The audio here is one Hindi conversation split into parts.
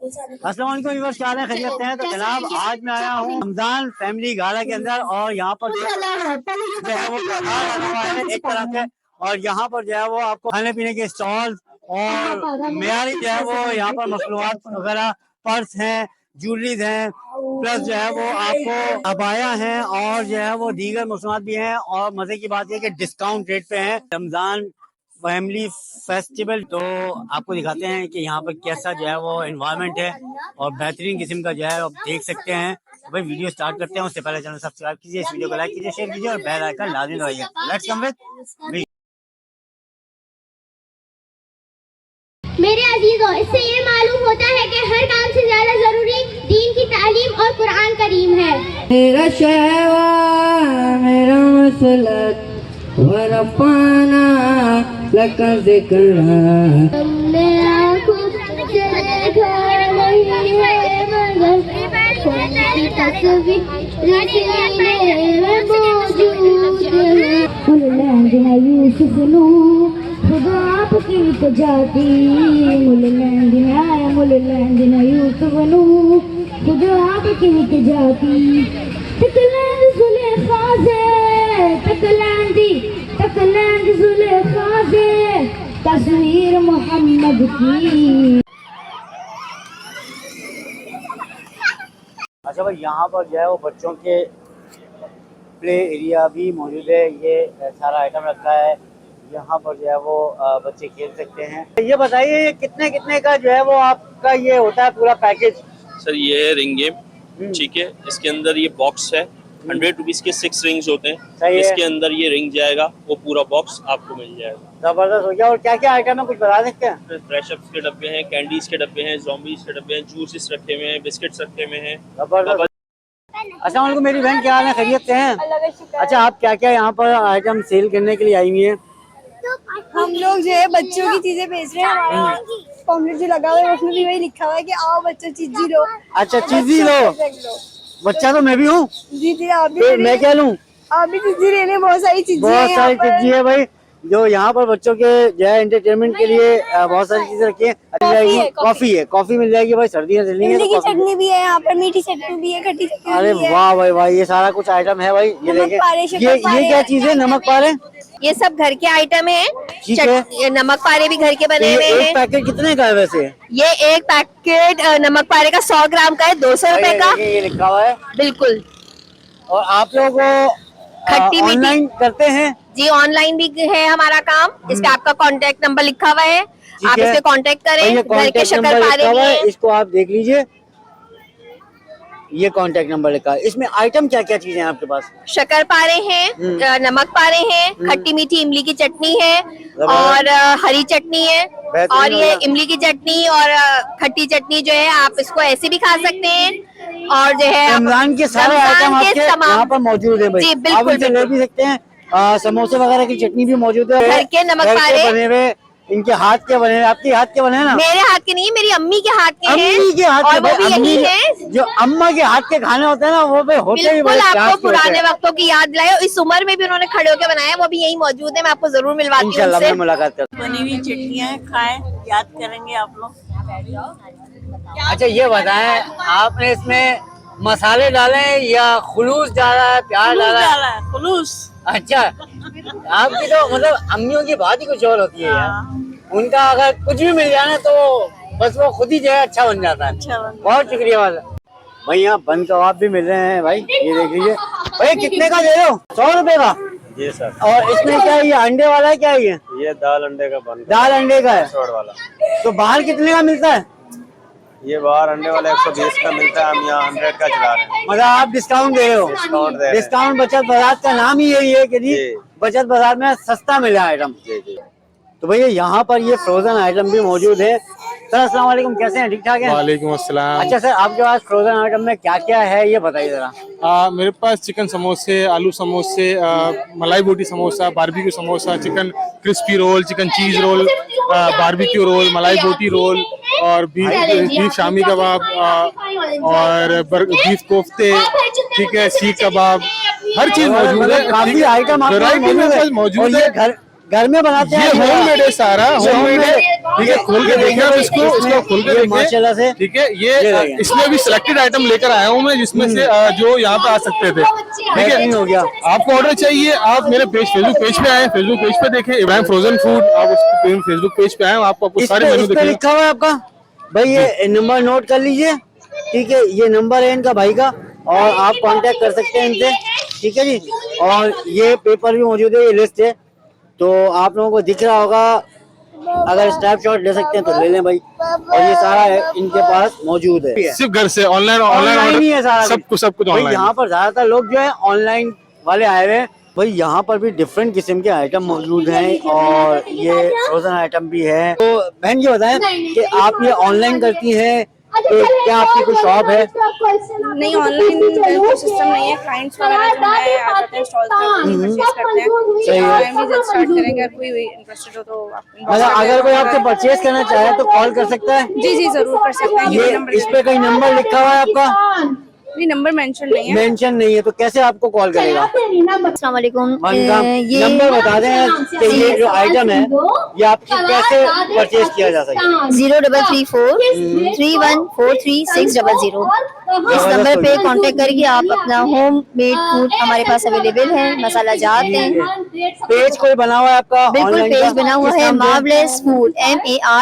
अस्सलाम वालेकुम व्यूअर्स, क्या हाल है? खैरियत से हैं? तो जनाब आज मैं आया हूँ रमजान फैमिली गाला के अंदर और यहाँ पर जो है वो बाजार लगा हुआ है एक तरह से, और यहाँ पर जो है वो आपको खाने पीने के स्टॉल और मेयारी जो है वो यहाँ पर मसनूआत वगैरह, पर्स हैं, ज्वेलरीज हैं, प्लस जो है वो आपको अबाया हैं और जो है वो दीगर मसनूआत भी हैं। और मजे की बात यह कि डिस्काउंट रेट पे है रमजान फैमिली फेस्टिवल। तो आपको दिखाते हैं कि यहाँ पर कैसा जो है वो एनवायरनमेंट है और बेहतरीन किस्म का जो है आप देख सकते हैं। भाई वीडियो स्टार्ट करते हैं, उससे पहले चैनल सब्सक्राइब कीजिए, इस वीडियो को लाइक कीजिए, शेयर कीजिए और बेल आइकन लाजमी दबाइए। लेट्स कम विद मेरे अजीजों, इससे ये मालूम होता है कि हर काम से ज्यादा जरूरी दीन की तालीम और कुरान करीम है। मेरा शहवा मेरा मसलक वरफाना लका ज़िक्रा हमने आँखों से देखा नहीं है मगर उनकी तस्वीर सीने में मौजूद है। मुल्लैंदिना यूसुफ नू खुदा आपकी तजाती, मुल्लैंदिना यूसुफ नू खुदा आपकी तजाती। तकलैंद ज़ुलेखा से तकलैंद ज़ुलेखा से तस्वीर मोहम्मद की। अच्छा भाई, यहाँ पर जो है वो बच्चों के प्ले एरिया भी मौजूद है। ये सारा आइटम रखा है, यहाँ पर जो है वो बच्चे खेल सकते हैं। ये बताइए कितने कितने का जो है वो आपका ये होता है पूरा पैकेज? सर ये है रिंग गेम, ठीक है। इसके अंदर ये बॉक्स है, 100 रुपीज के 6 रिंग्स होते हैं। इसके अंदर ये रिंग जाएगा, वो पूरा बॉक्स आपको मिल जाएगा। जबरदस्त हो गया। और क्या क्या आइटम है, कुछ बता सकते हैं? फिर फ्रेश अप्स के डब्बे हैं, कैंडीज के डब्बे हैं, ज़ॉम्बीज के डब्बे हैं, जूसेस रखे हुए हैं, बिस्किट्स रखे हुए हैं। जबरदस्त। अस्सलाम वालेकुम मेरी बहन, क्या हाल है? खैरियत से हैं? अच्छा, आप क्या क्या यहाँ पर आइटम सेल करने के लिए आई हुई हैं? हम लोग जो है बच्चों की चीजें बेच रहे हैं। हमारा पॉम्पलेट जो लगा हुआ है उसमें भी वही लिखा हुआ है कि आओ बच्चों चीजी लो। अच्छा, चीजी लो। बच्चा तो मैं भी हूँ जी जी, आप भी तो मैं क्या लूँ? आप भी चीजी ले लें, बहुत सारी चीजें है भाई। जो यहाँ पर बच्चों के जो है एंटरटेनमेंट के लिए बहुत सारी चीजें रखी है। कॉफी मिल जाएगी भाई, सर्दियाँ चलेंगी। इमली की चटनी भी है यहाँ पर, मीठी चटनी भी है, खट्टी चटनी अरे भी है। वाह भाई वाह, ये सारा कुछ आइटम है भाई। ये देखिए, ये क्या चीज है? नमक पारे? ये सब घर के आइटम है। ठीक है। ये नमक पारे भी घर के बने हुए हैं। एक पैकेट कितने का है वैसे? ये एक पैकेट नमक पारे का 100 ग्राम का है, 200 रुपए का। ये लिखा हुआ है बिल्कुल। और आप लोग खट्टी मीठी ऑनलाइन करते हैं? जी, ऑनलाइन भी है हमारा काम। इस पे आपका कांटेक्ट नंबर लिखा हुआ है, आप इस पे कांटेक्ट करें। घर के शक्कर पारे भी है, इसको आप देख लीजिए, ये कांटेक्ट नंबर लिखा है। इसमें आइटम क्या क्या चीजें हैं आपके पास? शक्कर पारे हैं, नमक पारे हैं, खट्टी मीठी इमली की चटनी है और हरी चटनी है। और ये इमली की चटनी और खट्टी चटनी जो है आप इसको ऐसे भी खा सकते हैं और जो है रमजान के सारे आइटम आपके यहाँ पर मौजूद है भाई। जी बिल्कुल, आप इनसे ले भी सकते हैं। समोसे वगैरह की चटनी भी मौजूद है। घर के नमक पारे बने हुए, इनके हाथ के बने हुए। आपके हाथ के बने हैं ना? मेरे हाथ के नहीं है, मेरी अम्मी के हाथ के हैं। अम्मी के हाथ और के वो भी यही है। जो अम्मा के हाथ के खाने होते हैं ना, वो भी होते ही बिल्कुल। आपको पुराने वक्तों की याद दिलाए। इस उम्र में भी उन्होंने खड़े होकर बनाया, वो भी यही मौजूद है। मैं आपको जरूर मिलवाती हूँ इंशाल्लाह उनसे। मुलाकात करते बनी हुई चटनियाँ खाएं, याद करेंगे आप लोग। हैं। अच्छा ये बताएं, आपने इसमें मसाले डाले हैं या खुलूस डाला है, प्याज डाला है? खुलूस। अच्छा, आपकी तो मतलब अम्मियों की बात ही कुछ और होती है यार। उनका अगर कुछ भी मिल जाए ना तो बस वो खुद ही जो है अच्छा बन जाता है। बहुत शुक्रिया वाला भाई। यहाँ बन कबाब भी मिल रहे हैं भाई, ये देख लीजिए भाई। कितने का दे रहे हो? 100 रुपए का? जी सर। और इसमें क्या ये अंडे वाला है? क्या ये दाल अंडे का बन? दाल अंडे का है वाला। तो बाहर कितने का मिलता है? ये बाहर अंडे वाला 120 का मिलता है, हम यहाँ 100 का चला रहे हैं। मतलब आप डिस्काउंट दे रहे हो? डिस्काउंट दे रहे हैं। डिस्काउंट बचत बाजार का नाम ही यही है कि जी बचत बाजार में सस्ता मिला आइटम। जी जी। तो भैया यहाँ पर ये फ्रोजन आइटम भी मौजूद है। सर अस्सलाम वालेकुम, कैसे हैं? ठीक ठाक हैं? वालेकुम अस्सलाम। अच्छा सर, आपके पास फ्रोजन आइटम में क्या क्या है ये बताइए जरा। मेरे पास चिकन समोसे, आलू समोसे, मलाई बोटी samosa, barbecue samosa, chicken crispy roll, chicken cheese roll, barbecue roll, मलाई बोटी रोल और बीफ शामी कबाब और बीफ कोफ्ते, ठीक है, सीख कबाब, हर चीज मौजूद है। काफी आइटम मौजूद है। घर में बनाते ये हैं? होममेड है सारा, होममेड है। ठीक है, खोल के देखिए आप इसको खोल के देखिए माशाल्लाह से। ठीक है, ये ये देखिए। इसमें भी सिलेक्टेड आइटम लेकर आया हूँ मैं, जिसमें से जो यहाँ पे आ सकते थे। ठीक है, बेहतरीन हो गया। आपको ऑर्डर चाहिए, आप मेरे फेसबुक पेज पे आए, फेसबुक पेज पे देखें इब्राहिम फ्रोजन फूड, आप उस फेसबुक पेज पे आए, आपको सारे मेनू इस पे दिखेंगे। लिखा हुआ है आपका भाई, ये नंबर नोट कर लीजिए। ठीक है, ये नंबर है इनका भाई का, और आप कांटेक्ट कर सकते हैं इनसे। ठीक है जी, और ये पेपर भी मौजूद है, ये लिस्ट है, तो आप लोगों को दिख रहा होगा। अगर स्नैपशॉट ले सकते हैं तो ले लें भाई, और ये सारा इनके पास मौजूद है। सिर्फ घर से ऑनलाइन ही है सारा सब कुछ भाई। ऑनलाइन। यहाँ पर ज्यादातर लोग जो है ऑनलाइन वाले आए हुए हैं भाई। यहाँ पर भी डिफरेंट किस्म के आइटम मौजूद हैं, और ये फ्रोजन आइटम भी है। तो बहन ये बताएं कि आप ये ऑनलाइन करती हैं, क्या आपकी कोई शॉप है? नहीं, ऑनलाइन कोई सिस्टम नहीं है। क्लाइंट्स वगैरह जो है आ जाते हैं स्टॉल पे, परचेज करते हैं। सही है। ऑनलाइन भी जल्द स्टार्ट करेंगे, अगर कोई इंटरेस्टेड हो तो आप मतलब अगर कोई आपसे परचेज करना चाहे तो कॉल कर सकता है? जी जी जरूर कर सकते हैं। ये इस पे कोई नंबर लिखा हुआ है आपका? नहीं, नंबर मेंशन नहीं है। मेंशन नहीं है, तो कैसे आपको कॉल करेगा? अस्सलाम वालेकुम। ये नंबर बता दें कि ये जो आइटम है ये आपकी कैसे परचेज किया जा सकता है? 0334314360। इस नंबर पे कांटेक्ट करके आप अपना होम मेड फूड हमारे पास अवेलेबल है, मसाला जात हैं। पेज कोई बना हुआ है आपका? बिल्कुल ऑनलाइन पेज का? बना हुआ किस है, नाम से? Marvellous food,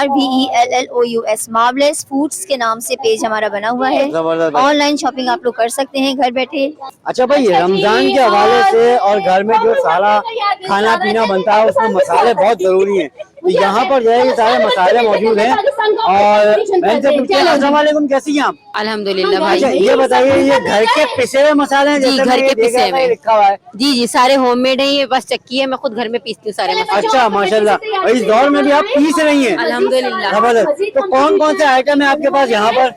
MARVELLOUS, marvellous foods के नाम से पेज हमारा बना हुआ है। जबरदस्त भाई। ऑनलाइन शॉपिंग आप लोग कर सकते हैं घर बैठे। अच्छा भाई, रमजान के हवाले से और घर में जो सारा खाना पीना बनता है उसमें मसाले बहुत जरूरी हैं, तो यहाँ पर जो है ये सारे मसाले मौजूद हैं। और मैं से पूछते हैं, अस्सलाम वालेकुम, कैसी हैं आप? अल्हम्दुलिल्लाह भाई। अच्छा ये बताइए, ये घर के पिसे हुए मसाले हैं? जी, जैसे घर मैंने के देखा पिसे है, हुए। लिखा हुआ है। जी जी, सारे होममेड हैं, ये बस चक्की है, मैं खुद घर में पीसती हूँ सारे मसाले। अच्छा माशाल्लाह, और इस दौर में भी आप पीस रही हैं? अल्हम्दुलिल्लाह। जबरदस्त। तो कौन कौन से आइटम है आपके पास यहाँ पर?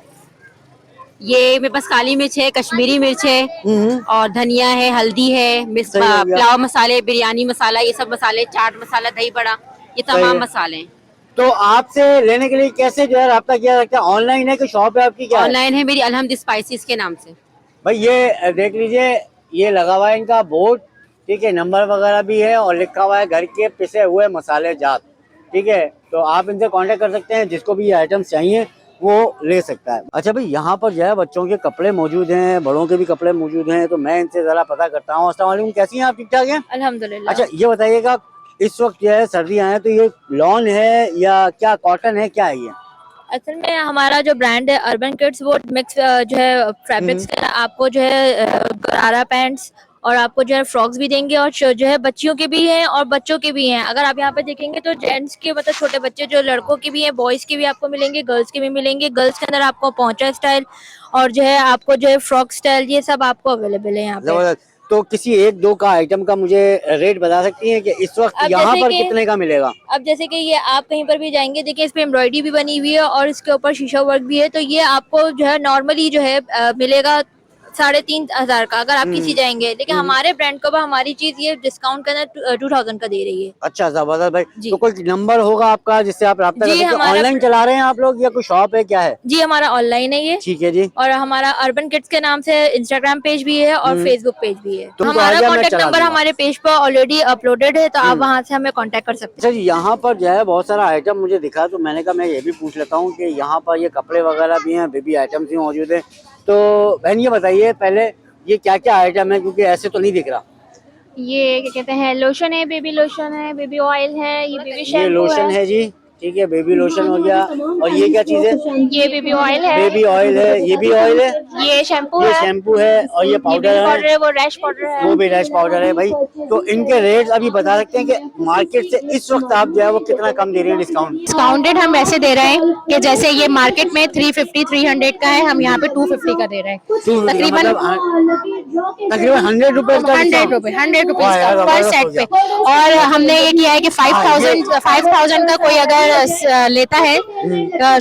ये मेरे पास काली मिर्च है, कश्मीरी मिर्च है, और धनिया है, हल्दी है, सही हो गया। पुलाव मसाले, बिरयानी मसाला, ये सब मसाले, चाट मसाला, दही बड़ा, ये सही तमाम है। मसाले हैं। तो आपसे लेने के लिए कैसे जो है रब्ता किया जाता है? ऑनलाइन है कि शॉप है आपकी, क्या है? ऑनलाइन है मेरी, अलहमद स्पाइसेस के नाम से। भाई ये देख लीजिए, ये लगा हुआ है इनका बोर्ड। ठीक है, नंबर वगैरह भी है और लिखा हुआ है घर के पिसे हुए मसाले जात। ठीक है, तो आप इनसे कांटेक्ट कर सकते हैं, जिसको भी ये आइटम्स चाहिए वो ले सकता है। अच्छा भाई, यहाँ पर जो है बच्चों के कपड़े मौजूद हैं, बड़ों के भी कपड़े मौजूद हैं, तो मैं इनसे जरा पता करता हूँ। अस्सलाम वालेकुम, कैसी हैं आप? ठीक ठाक हैं? अल्हम्दुलिल्लाह। अच्छा ये बताइएगा, इस वक्त जो है सर्दियाँ हैं, तो ये लॉन है या क्या कॉटन है, क्या है ये? असल में हमारा जो ब्रांड है अर्बन किड्स, वो मिक्स जो है फैब्रिक्स का, आपको जो है गरारा पैंट्स और आपको जो है फ्रॉक्स भी देंगे, और जो है बच्चियों के भी हैं और बच्चों के भी हैं। अगर आप यहाँ पे देखेंगे तो जेंट्स के मतलब छोटे बच्चे जो लड़कों के भी हैं, बॉयज़ के भी आपको मिलेंगे, गर्ल्स के भी मिलेंगे। गर्ल्स के अंदर आपको पहुंचा स्टाइल और जो है आपको जो है फ्रॉक स्टाइल, ये सब आपको अवेलेबल है यहाँ पे। जबरदस्त। तो किसी एक दो का आइटम का मुझे रेट बता सकती हैं कि इस वक्त अब यहाँ जैसे पर कि- कितने का मिलेगा? अब जैसे कि ये आप कहीं पर भी जाएंगे, देखिए इस पे एम्ब्रॉयडरी भी बनी हुई है और इसके ऊपर शीशा वर्क भी है, तो ये आपको जो है नॉर्मली जो है मिलेगा 3,500 का अगर आप किसी जाएंगे। लेकिन हमारे ब्रांड को हमारी चीज ये डिस्काउंट के अंदर 2,000 का दे रही है। अच्छा जबरदस्त भाई। जी। तो कोई नंबर होगा आपका जिससे आप रब्ता कर जी, सकते हैं? हमारा- ऑनलाइन चला रहे हैं आप लोग या कोई शॉप है, क्या है? जी हमारा ऑनलाइन है ये, ठीक है जी। और हमारा अर्बन किड्स के नाम से इंस्टाग्राम पेज भी है और फेसबुक पेज भी है। तुम तो हमारा आ जाओ, मैं कॉन्टेक्ट चला नंबर दूंगा। हमारे पेज पर ऑलरेडी अपलोडेड है, तो आप वहाँ से हमें कॉन्टेक्ट कर सकते अच्छा जी, यहाँ पर जो है बहुत सारा आइटम मुझे दिखा, तो मैंने कहा मैं ये भी पूछ लेता हूँ कि यहाँ पर ये कपड़े वगैरह भी हैं, बेबी आइटम्स भी मौजूद हैं। तो बहन ये बताइए पहले, ये क्या क्या आइटम है, क्योंकि ऐसे तो नहीं दिख रहा। हैं। ये क्या कहते हैं, लोशन है, बेबी लोशन है, बेबी ऑयल है, ये बेबी ये शैम्पू लोशन है जी, ठीक है, बेबी लोशन हो गया। और ये क्या चीज है? ये बेबी ऑयल है, बेबी ऑयल है, ये भी ऑयल है, ये शैम्पू ये है, शैम्पू है, और ये ये पाउडर बेबी है, पाउडर है, वो रैश पाउडर है। वो भी रैश पाउडर है भाई। तो इनके रेट अभी बता सकते हैं कि मार्केट से इस वक्त आप जो है वो कितना कम दे रहे हैं डिस्काउंट? डिस्काउंटेड हम ऐसे दे रहे हैं कि जैसे ये मार्केट में 350-300 का है, हम यहाँ पे 250 का दे रहे हैं। तकरीबन तकरीबन 100 रुपए का 100 रुपीज वाह यार, का पर जबरदस्त सेट हो पे। गया। और हमने ये किया है कि 5,000 का कोई अगर लेता है,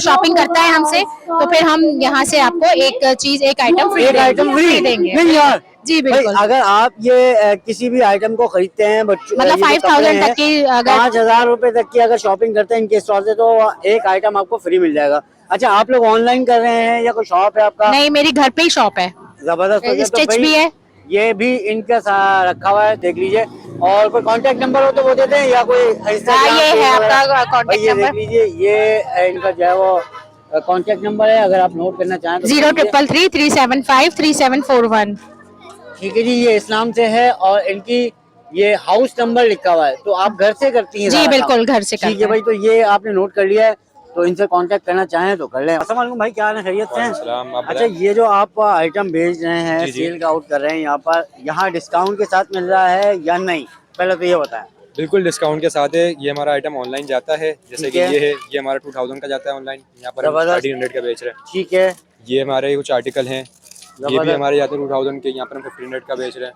शॉपिंग करता है हमसे, तो फिर हम यहाँ से आपको एक चीज, एक आइटम फ्री एक आइटम फ्री देंगे। नहीं यार जी भाई, बिल्कुल। अगर आप ये किसी भी आइटम को खरीदते हैं बच्चों, मतलब 5,000 तक की अगर 5,000 रुपए तक की अगर शॉपिंग करते हैं इनके स्टोर से, तो एक आइटम आपको फ्री मिल जाएगा। अच्छा, आप लोग ऑनलाइन कर रहे हैं या कोई शॉप है आपका? नहीं, मेरी घर पे ही शॉप है, जबरदस्त हो गया। तो स्टिच भाई भी है। ये भी इनका रखा हुआ है, देख लीजिए। और कोई कांटेक्ट नंबर हो तो वो देते हैं या कोई Instagram ये है आपका भाई कॉन्टेक्ट ये नंबर। देख लीजिए, ये इनका जो है वो कांटेक्ट नंबर है, अगर आप नोट करना चाहें तो 0333375341। ठीक है जी। ये इस्लाम से है और इनकी ये हाउस नंबर लिखा हुआ है, तो आप घर से करती हैं? जी बिल्कुल, घर से ठीक है भाई, तो ये आपने नोट कर लिया है, तो इनसे कांटेक्ट करना चाहें तो कर लें। अस्सलाम वालेकुम भाई, क्या हाल है, खैरियत से हैं? अच्छा, ये जो आप आइटम भेज रहे हैं, सेल आउट कर रहे हैं यहाँ पर, यहाँ डिस्काउंट के साथ मिल रहा है या नहीं, पहले तो ये बताएं। बिल्कुल डिस्काउंट के साथ है। ये हमारा आइटम ऑनलाइन जाता है, जैसे कि ये है, ये हमारा 2000 का जाता है ऑनलाइन, यहाँ पर 1300 का बेच रहे हैं। ठीक है। ये हमारे कुछ आर्टिकल हैं, ये भी हमारे जाते हैं 2000 के, यहाँ पर हम 1500 का बेच रहे हैं।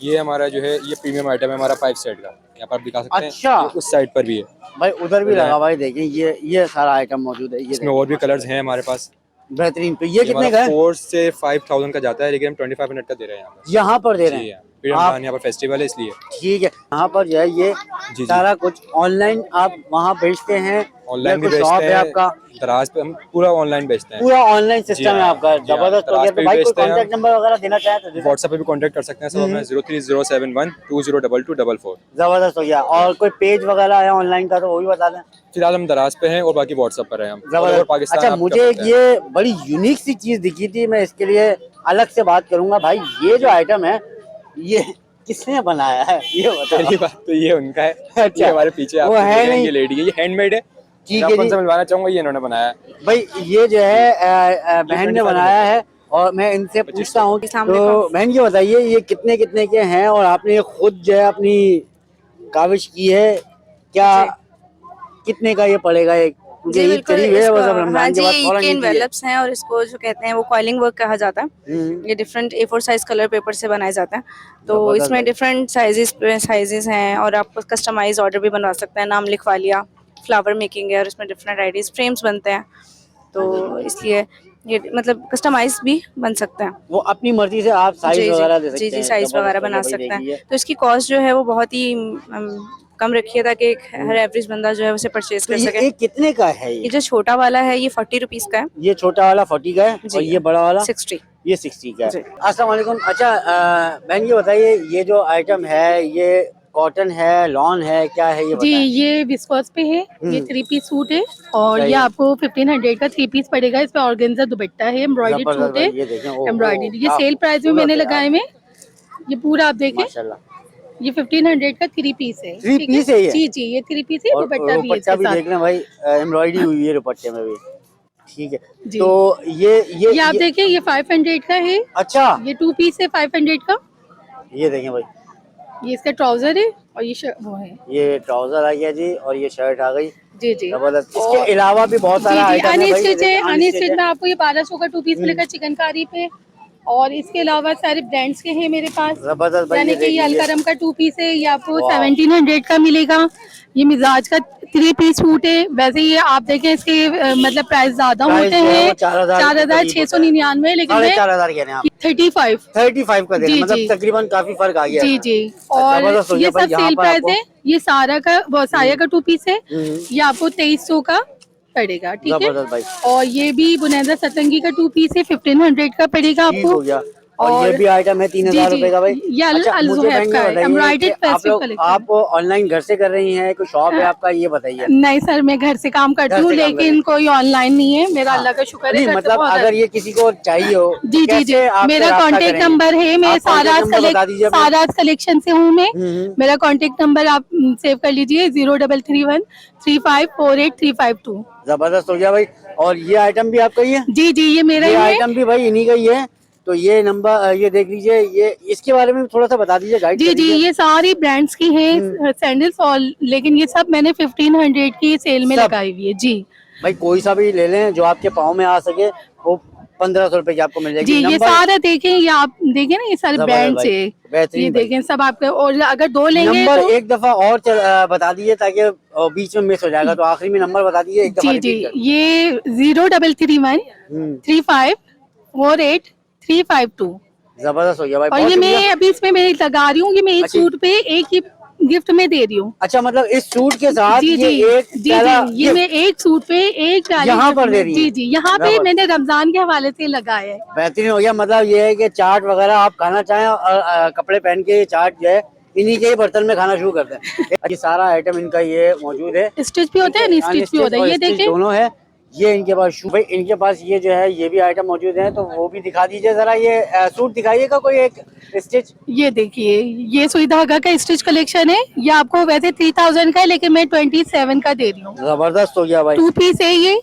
ये हमारा जो है ये प्रीमियम आइटम है हमारा 5 सेट का, यहाँ पर आप दिखा सकते हैं। अच्छा। उस साइड पर भी है भाई, उधर भी लगा भाई, देखें ये सारा आइटम मौजूद है। ये इसमें और भी कलर्स हैं हमारे पास। बेहतरीन। तो ये कितने का है? 4 से 5000 का जाता है, लेकिन हम 2500 का दे रहे हैं यहाँ पर दे रहे हैं। यहाँ पर फेस्टिवल है इसलिए। ठीक है। यहाँ पर जो है ये सारा कुछ ऑनलाइन आप वहाँ बेचते हैं? ऑनलाइन भी शॉप बेचते है हैं आपका? दराज पे हम पूरा ऑनलाइन बेचते हैं। पूरा ऑनलाइन सिस्टम है आपका, जबरदस्त हो गया। तो भाई कोई कांटेक्ट नंबर वगैरह देना चाहे तो व्हाट्सएप पे भी कांटेक्ट कर सकते हैं सब हमें 030712022244। जबरदस्त हो गया। और कोई पेज वगैरह है ऑनलाइन का तो वो भी बता दें। फिलहाल हम दराज पे हैं और बाकी व्हाट्सएप पर हैं हम। जबरदस्त। पाकिस्तान अच्छा, मुझे ये बड़ी यूनिक सी चीज दिखी थी, मैं इसके लिए अलग से बात करूंगा। भाई ये जो आइटम है ये किसने बनाया है, ये बताओ। पहली बात तो ये उनका है। अच्छा। ये हमारे पीछे वो है नहीं, ये लेडी है, ये हैंडमेड है। ठीक है जी। मिलवाना चाहूंगा, ये इन्होंने बनाया है। भाई ये जो है बहन ने बनाया है और मैं इनसे पूछता हूँ। तो बहन ये बताइए, ये कितने कितने के हैं और आपने खुद जो है अपनी काविश की है, क्या कितने का ये पड़ेगा? एक जी बिल्कुल, हाँ जी, ये एनवेलप्स हैं और इसको जो कहते हैं वो कॉइलिंग वर्क कहा जाता है। ये different A4 size colour paper से बनाए जाते हैं, तो इसमें डिफरेंट साइजेस हैं और आप कस्टमाइज ऑर्डर भी बनवा सकते हैं। नाम लिखवा लिया, फ्लावर मेकिंग है और इसमें डिफरेंट आइडियाज फ्रेम्स बनते हैं, तो इसलिए ये मतलब कस्टमाइज भी बन सकते हैं। वो अपनी मर्जी से आप साइज वगैरह दे सकते हैं। जी साइज वगैरह बना सकते हैं। तो इसकी कॉस्ट जो है वो बहुत ही कम रखिए ताकि हर एवरेज बंदा जो है उसे परचेज कर सके। ये कितने का है? ये जो छोटा वाला है ये 40 रुपीज का है। ये छोटा वाला 40 का है और ये बड़ा वाला 60। ये 60 का है। अस्सलाम वालेकुम। अच्छा बहन ये बताइए, ये जो आइटम है ये कॉटन है, लॉन है, क्या है ये? जी ये विस्कोस पे है, ये 3 पीस सूट है और ये आपको 1500 का 3 पीस पड़ेगा। इस पे ऑर्गेन्जा दुपट्टा है, एम्ब्रॉयडर्ड सूट है, एम्ब्रॉयडर्ड। ये सेल प्राइस में मैंने लगाए में, ये पूरा आप देखें, ये 1500 का 3 पीस है। 3 पीस है ये? जी जी, ये 3 पीस है। दुपट्टा भी देख लें भाई, एम्ब्रॉयडरी हुई है दुपट्टे में भी। ठीक है। तो ये आप देखें, ये 500 का है। अच्छा, ये 2 पीस है 500 का। ये देखें भाई, ये इसका ट्राउजर है और ये वो है, ये ट्राउजर आ गया जी और ये शर्ट आ गई। जी जी। जबरदस्त। इसके अलावा भी बहुत सारा आइटम है। अनस्टिच में आपको ये 1200 का 2 पीस मिलेगा चिकनकारी पे, और इसके अलावा सारे ब्रांड्स के हैं मेरे पास। जबरदस्त। यानी कि ये अलकरम का 2 पीस है, ये आपको 1700 का मिलेगा। ये मिजाज का 3 पीस सूट है। वैसे ये आप देखें इसके मतलब प्राइस ज्यादा होते हैं, 4699, लेकिन 35 का दे रहे हैं, मतलब तकरीबन काफी फर्क आ गया। जी जी। और ये सब सेल प्राइस है। ये सारा का साया का 2 पीस है, ये आपको 2300 का पड़ेगा। ठीक है। और ये भी बुनैदा सतंगी का 2 पीस है, 1500 का पड़ेगा आपको। और ये भी आइटम है 3000 रुपए का भाई। आप ऑनलाइन घर से कर रही हैं, कोई शॉप है आपका, ये बताइए। नहीं सर, मैं घर से काम करती हूँ, लेकिन कोई ऑनलाइन नहीं है। मेरा अल्लाह का शुक्र है। मतलब अगर ये किसी को चाहिए हो, जी जी जी, मेरा कांटेक्ट नंबर है, मैं साराज कलेक्शन से हूँ मैं। मेरा कांटेक्ट नंबर आप सेव कर लीजिए, 0331354835 जबरदस्त हो गया भाई। और ये आइटम भी आपका ही है? जी जी, ये मेरा ये आइटम भी भाई इन्हीं का ही है। तो ये नंबर ये देख लीजिए, ये इसके बारे में थोड़ा सा बता दीजिए, गाइड। जी जी, ये सारी ब्रांड्स की हैं सैंडल्स, और लेकिन ये सब मैंने 1500 की सेल में लगाई हुई है। जी भाई, कोई सा भी ले लें जो आपके पाँव में आ सके, वो 1500 रुपए की आपको मिल जाएगी। जी, ये सारा देखें, ये आप देखें ना, ये सारे ब्रांड्स है, ये देखें सब आपके। और अगर 2 लेंगे नंबर तो एक दफा और बता दीजिए, ताकि बीच में मिस हो जाएगा, तो आखिरी में नंबर बता दीजिए एक दफा। जी जी, ये 0331 3548 352। जबरदस्त हो गया भाई। और ये मैं अभी इसमें मैं लगा रही हूँ, ये मैं एक सूट पे एक ही गिफ्ट में दे रही हूँ। अच्छा, मतलब इस सूट के साथ जी ये जी एक जी प्याला जी, ये मैं एक सूट पे एक प्याली यहाँ पर गिफ्ट दे में- रही जी हैं। जी, यहाँ पे जबरदस्त। मैंने रमजान के हवाले से लगाया है। बेहतरीन हो गया। मतलब ये है कि चाट वगैरह आप खाना चाहें और कपड़े पहन के ये चाट जो है इन्हीं के ही बर्तन में खाना शुरू करते हैं। ये सारा आइटम इनका ये मौजूद है। स्टिच भी होता है, स्टिच भी होता है, ये देखें। दोनों है। ये इनके पास भाई इनके पास ये जो है ये भी आइटम मौजूद है, तो वो भी दिखा दीजिए जरा। ये सूट दिखाइएगा कोई एक स्टिच। ये देखिए, ये सुई धागा का स्टिच कलेक्शन है। ये आपको वैसे 3000 का है, लेकिन मैं 27 का दे रही हूँ। जबरदस्त हो गया भाई। 2 पीस है ये,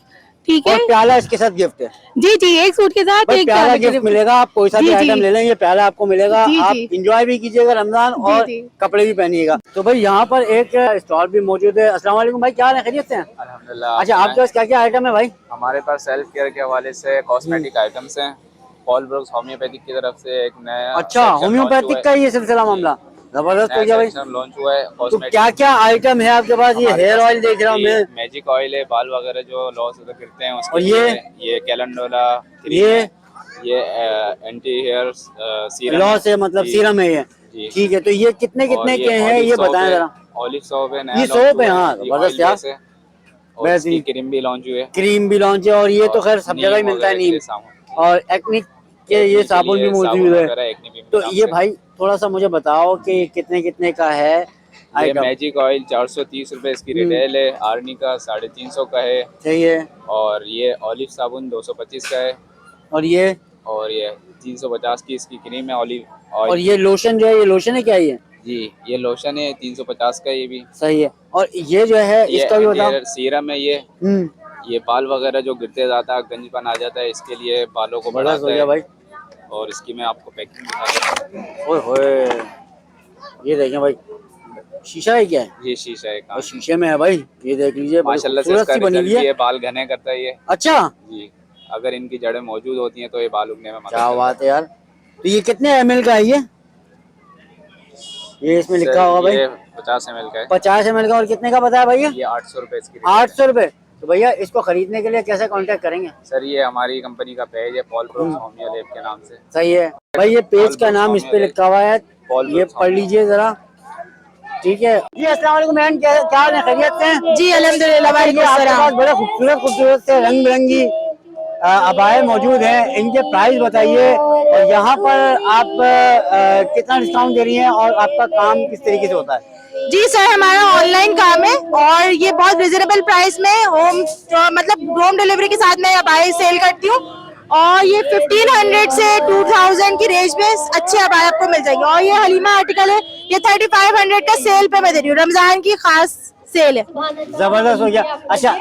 ठीक है। और प्याला इसके साथ गिफ्ट है। जी जी, एक सूट के साथ एक प्याला गिफ्ट मिलेगा। आप कोई सा भी जी, आइटम जी। ले लें, ये प्याला आपको मिलेगा। जी, आप जी। इंजॉय भी कीजिएगा रमजान और जी। कपड़े भी पहनिएगा। तो भाई यहाँ पर एक स्टॉल भी मौजूद है। अस्सलाम वालेकुम भाई, क्या हाल है, खैरियत से हैं? अल्हम्दुलिल्लाह। अच्छा, आपके पास क्या क्या आइटम है भाई? हमारे पास सेल्फ केयर के हवाले से कॉस्मेटिक आइटम्स हैं। पॉल ब्रुक्स होम्योपैथिक की तरफ से एक नया अच्छा, होम्योपैथिक का ये सिलसिला मामला जबरदस्त हो गया भाई। लॉन्च हुआ है। तो क्या क्या आइटम है आपके पास? ये हेयर ऑयल देख रहा हूँ मैं। मैजिक ऑयल है, बाल वगैरह जो लॉस होकर गिरते हैं उसके और ये कैलेंडोला, ये एंटी हेयर सीरम लॉ से मतलब सीरम है ये। जी। ठीक है, तो ये कितने कितने के हैं ये बताएं जरा। ऑलिव सोप है, ये सोप है, हाँ जबरदस्त यार। और इसकी क्रीम भी लॉन्च हुई है। क्रीम भी लॉन्च है, और ये तो खैर सब जगह ही मिलता है नीम। और एक्निक के ये साबुन भी मौजूद है। तो ये भाई थोड़ा सा मुझे बताओ कि कितने कितने का है ये आइटम? मैजिक ऑयल 430 रुपए इसकी रिटेल है। आर्नी का 350 का है। सही है। और ये ऑलिव साबुन 225 का है। और ये 350 की इसकी क्रीम है ऑलिव ऑयल। और ये लोशन जो है, ये लोशन है क्या ये? जी, ये लोशन है 350 का, ये भी सही है। और ये जो है इसका भी बताओ। सीरम है ये बाल वगैरह जो गिरते जाता है, गंजपन आ जाता है, इसके लिए बालों को बढ़ाता है भाई। और इसकी मैं आपको पैकिंग दिखा देता हूं। ओए होए, ये देखें भाई, शीशा है क्या है? ये शीशा है, और शीशे में है भाई, ये देख लीजिए, माशाल्लाह से खूबसूरत इसका सी बनी हुई रिजल्ट भी है। है, बाल घने करता है ये। अच्छा जी, अगर इनकी जड़ें मौजूद होती हैं तो ये बाल उगने में मदद क्या करता बात है यार। तो ये कितने ml का है ये इसमें है। लिखा होगा भाई? ये 50 ml का है। 50 ml का। और कितने का बताया भैया? ये 800 रुपए इसकी। 800 रुपए। तो भैया इसको खरीदने के लिए कैसे कांटेक्ट करेंगे? सर, ये हमारी कंपनी का पेज है, पॉल ब्रुक्स होमियो लैब के नाम से। सही है भाई, ये पेज का नाम इस पे लिखा हुआ है, ये पढ़ लीजिए जरा। ठीक है जी, अस्सलाम वालेकुम बहन, क्या हाल है, खैरियत से हैं? जी अल्हम्दुलिल्लाह। ये आपके पास बड़े खूबसूरत से रंग बिरंगी अबाए मौजूद हैं, इनके प्राइस बताइए। और यहाँ पर आप कितना डिस्काउंट दे रही हैं और आपका काम किस तरीके से होता है? जी सर, हमारा ऑनलाइन काम है और ये बहुत रिजनेबल प्राइस में होम डिलीवरी के साथ मैं अबाए सेल करती हूँ। और ये 1500 से 2000 की रेंज में अच्छे अबाए आपको मिल जाएंगे। और ये हलीमा आर्टिकल है, ये 3500 का सेल पे मैं दे रही हूँ, रमजान की खास सेल है। जबरदस्त हो गया। अच्छा,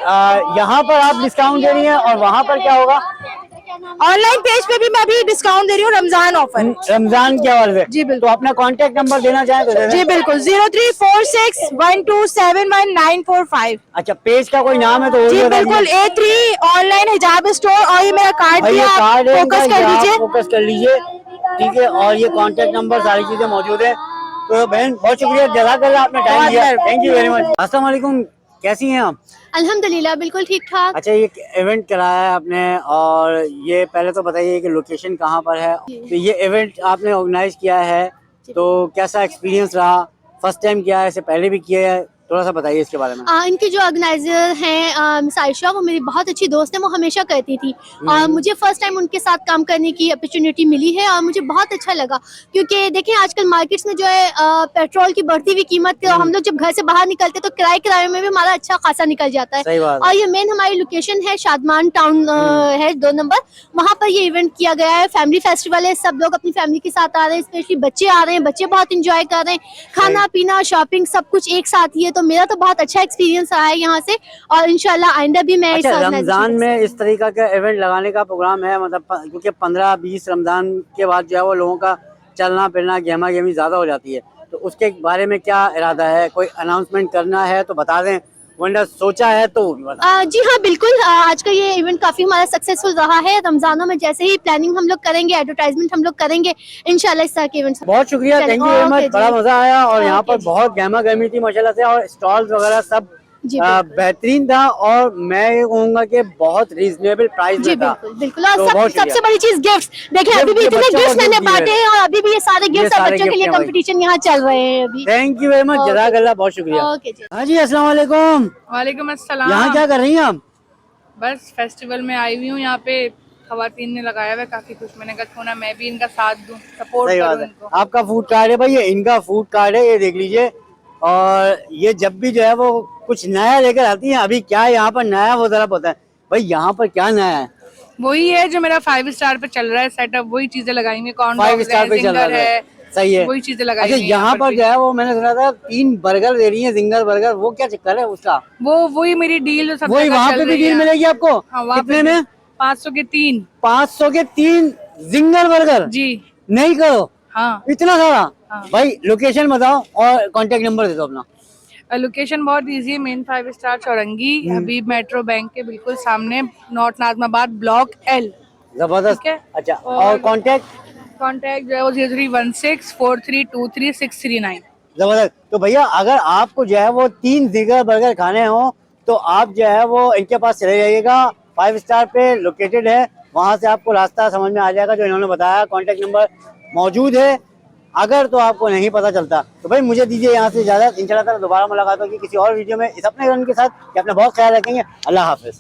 यहाँ पर आप डिस्काउंट दे रही हैं और वहाँ पर क्या होगा? ऑनलाइन पेज पे भी मैं अभी डिस्काउंट दे रही हूँ रमजान ऑफर। रमजान के हवाले से? जी बिल्कुल। तो अपना कांटेक्ट नंबर देना चाहें तो दे दें। जी बिल्कुल, 034612719545। अच्छा, पेज का कोई नाम है तो वो भी जी बता बिल्कुल, दीजिए। A3 ऑनलाइन हिजाब स्टोर। और ये मेरा कार्ड भाई भी ये आप कार्ड है फोकस इनका, कर ये आप लीजिए। फोकस कर लीजिए। ठीक है, और ये कांटेक्ट नंबर सारी चीजें मौजूद है। तो बहन बहुत शुक्रिया, जज़ाकल्लाह, आपने टाइम दिया, थैंक यू वेरी मच। अस्सलाम वालेकुम, कैसी हैं आप? अल्हम्दुलिल्लाह, बिल्कुल ठीक ठाक। अच्छा, ये इवेंट कराया है आपने, और ये पहले तो बताइए कि लोकेशन कहाँ पर है? तो ये इवेंट आपने ऑर्गेनाइज किया है, तो कैसा एक्सपीरियंस रहा? फर्स्ट टाइम किया है, इससे पहले भी किया है? थोड़ा सा बताइए इसके बारे में। इनके जो ऑर्गेनाइजर हैं साइशा, वो मेरी बहुत अच्छी दोस्त है, वो हमेशा कहती थी। और मुझे फर्स्ट टाइम उनके साथ काम करने की अपॉर्चुनिटी मिली है और मुझे बहुत अच्छा लगा। क्योंकि देखें आजकल मार्केट्स में जो है पेट्रोल की बढ़ती हुई कीमत, हम लोग जब घर से बाहर निकलते तो किराए में भी हमारा अच्छा खासा निकल जाता है। और ये मेन हमारी लोकेशन है शादमान टाउन है 2 नंबर, वहाँ पर ये इवेंट किया गया है। फैमिली फेस्टिवल है, सब लोग अपनी फैमिली के साथ आ रहे हैं, स्पेशली बच्चे आ रहे हैं, बच्चे बहुत इंजॉय कर रहे हैं। खाना पीना शॉपिंग सब कुछ एक साथ ही है, तो मेरा तो बहुत अच्छा एक्सपीरियंस रहा है यहाँ से। और इंशाल्लाह आइंदा भी मैं अच्छा, रमजान में इस तरीका का इवेंट लगाने का प्रोग्राम है, मतलब क्योंकि 15-20 रमजान के बाद जो है वो लोगों का चलना फिरना गहमा गहमी ज्यादा हो जाती है, तो उसके बारे में क्या इरादा है? कोई अनाउंसमेंट करना है तो बता दें, वरना सोचा है तो जी हाँ बिल्कुल, आज का ये इवेंट काफी हमारा सक्सेसफुल रहा है। रमजानों में जैसे ही प्लानिंग हम लोग करेंगे, एडवर्टाइजमेंट हम लोग करेंगे, इंशाल्लाह इस तरह के इवेंट्स। बहुत शुक्रिया, थैंक यू वेरी मच, बड़ा मजा आया। और यहाँ पर बहुत गहमा गहमी थी माशाल्लाह से, और स्टॉल्स वगैरह सब जी, बेहतरीन था और मैं ये कहूँगा कि बहुत रीजनेबल प्राइस जी में था। बिल्कुल बिल्कुल। और तो बहुत शुक्रिया। सबसे बड़ी चीज गिफ्ट देखिए, अभी भी गिफ्ट इतने बच्चों को गिफ्ट मैंने गिफ्ट दिए बांटे हैं और अभी भी ये सारे गिफ्ट सारे बच्चों के गिफ्ट लिए हैं भाई। कंपटीशन यहाँ चल रहे हैं अभी। Thank you very much, okay. जज़ाकल्लाह, बहुत शुक्रिया। ओके जी। हाँ जी, अस्सलाम वालेकुम। वालेकुम अस्सलाम। यहाँ क्या कर रही हैं आप? बस फेस्टिवल में आई हुई हूँ, यहाँ पे खवातीन ने लगाया हुआ है, काफी कुछ। मैंने कहा क्यों ना मैं भी इनका साथ दूं, सपोर्ट सही करूं बात है। इनको। आपका फूड कार्ड है भाई, ये इनका फूड कार्ड है, ये देख लीजिए। और ये जब भी जो है वो कुछ नया लेकर आती है, अभी क्या यहाँ पर नया वो जरा पता है भाई, यहाँ पर क्या नया है? वही है जो मेरा 5 स्टार पे चल रहा है सेटअप, वही चीजें लगाई हुई, कॉर्न 5 डॉग्स स्टार है, पे चल रहा जिंगर है, है, सही है। वही चीजें लगाई अच्छा, हुई हैं यहाँ पर भी। जो है वो मैंने सुना था 3 बर्गर दे रही है, जिंगर बर्गर, वो क्या चक्कर है उसका? वो वही मेरी डील जो सब वही जगह वहाँ चल पे भी रही डील है। मिलेगी आपको? हाँ, वहाँ कितने पे में? 500 के 3। 500 के 3 जिंगर बर्गर? जी नहीं करो, हाँ। इतना सारा? हाँ। भाई लोकेशन बताओ और कांटेक्ट नंबर दे दो अपना। लोकेशन बहुत इजी है, मेन 5 स्टार चौरंगी, हबीब मेट्रो बैंक के बिल्कुल सामने, नॉर्थ नाजमाबाद, ब्लॉक L। जबरदस्त। ठीक है। अच्छा, और कांटेक्ट? कॉन्टैक्ट जो है वो 0316432339। जबरदस्त। तो भैया अगर आपको जो है वो 3 जिगर बर्गर खाने हो तो आप जो है वो इनके पास चले जाइएगा, 5 स्टार पे लोकेटेड है, वहां से आपको रास्ता समझ में आ जाएगा जो इन्होंने बताया। कांटेक्ट नंबर मौजूद है, अगर तो आपको नहीं पता चलता तो भाई मुझे दीजिए यहाँ से इजाजत। इंशाल्लाह ताला दोबारा मुलाकात होगी किसी और वीडियो में इस अपने रन के साथ। कि अपना बहुत ख्याल रखेंगे। अल्लाह हाफिज।